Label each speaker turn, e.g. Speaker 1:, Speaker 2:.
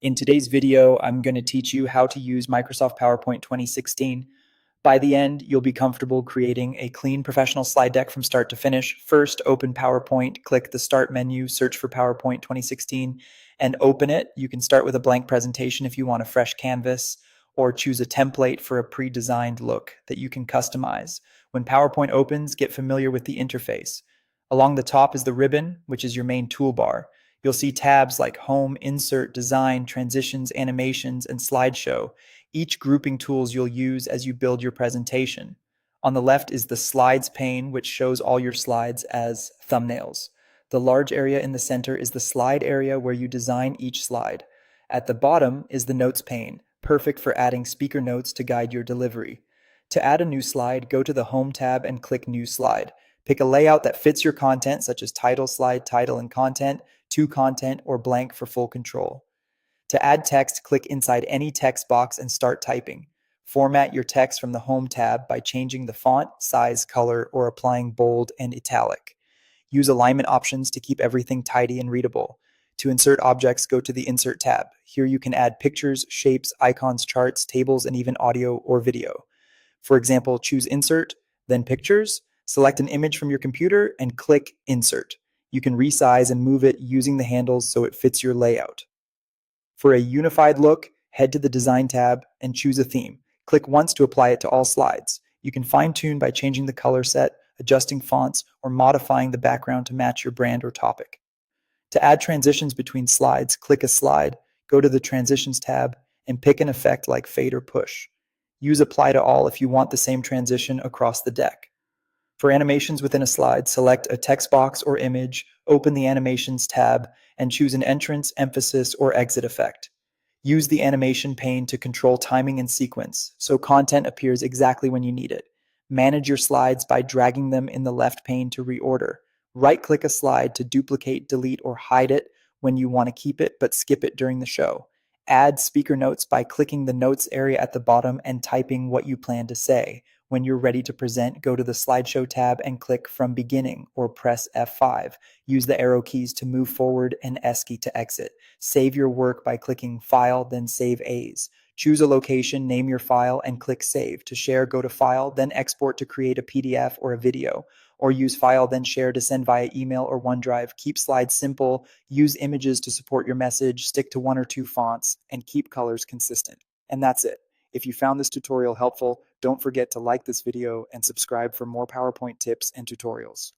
Speaker 1: In today's video, I'm going to teach you how to use Microsoft PowerPoint 2016. By the end, you'll be comfortable creating a clean professional slide deck from start to finish. First, open PowerPoint, click the Start menu, search for PowerPoint 2016, and open it. You can start with a blank presentation if you want a fresh canvas, or choose a template for a pre-designed look that you can customize. When PowerPoint opens, get familiar with the interface. Along the top is the ribbon, which is your main toolbar. You'll see tabs like Home, Insert, Design, Transitions, Animations, and Slideshow, each grouping tools you'll use as you build your presentation. On the left is the Slides pane, which shows all your slides as thumbnails. The large area in the center is the slide area where you design each slide. At the bottom is the Notes pane, perfect for adding speaker notes to guide your delivery. To add a new slide, go to the Home tab and click New Slide. Pick a layout that fits your content, such as title slide, title and content, to content, or blank for full control. To add text, click inside any text box and start typing. Format your text from the Home tab by changing the font, size, color, or applying bold and italic. Use alignment options to keep everything tidy and readable. To insert objects, go to the Insert tab. Here you can add pictures, shapes, icons, charts, tables, and even audio or video. For example, choose Insert, then Pictures, select an image from your computer, and click Insert. You can resize and move it using the handles so it fits your layout. For a unified look, head to the Design tab and choose a theme. Click once to apply it to all slides. You can fine-tune by changing the color set, adjusting fonts, or modifying the background to match your brand or topic. To add transitions between slides, click a slide, go to the Transitions tab, and pick an effect like fade or push. Use Apply to All if you want the same transition across the deck. For animations within a slide, select a text box or image, open the Animations tab, and choose an entrance, emphasis, or exit effect. Use the animation pane to control timing and sequence, so content appears exactly when you need it. Manage your slides by dragging them in the left pane to reorder. Right-click a slide to duplicate, delete, or hide it when you want to keep it but skip it during the show. Add speaker notes by clicking the Notes area at the bottom and typing what you plan to say. When you're ready to present, go to the Slideshow tab and click From Beginning or press F5. Use the arrow keys to move forward and S key to exit. Save your work by clicking File, then Save As. Choose a location, name your file, and click Save. To share, go to File, then Export to create a PDF or a video. Or use File, then Share to send via email or OneDrive. Keep slides simple, use images to support your message, stick to one or two fonts, and keep colors consistent. And that's it. If you found this tutorial helpful, don't forget to like this video and subscribe for more PowerPoint tips and tutorials.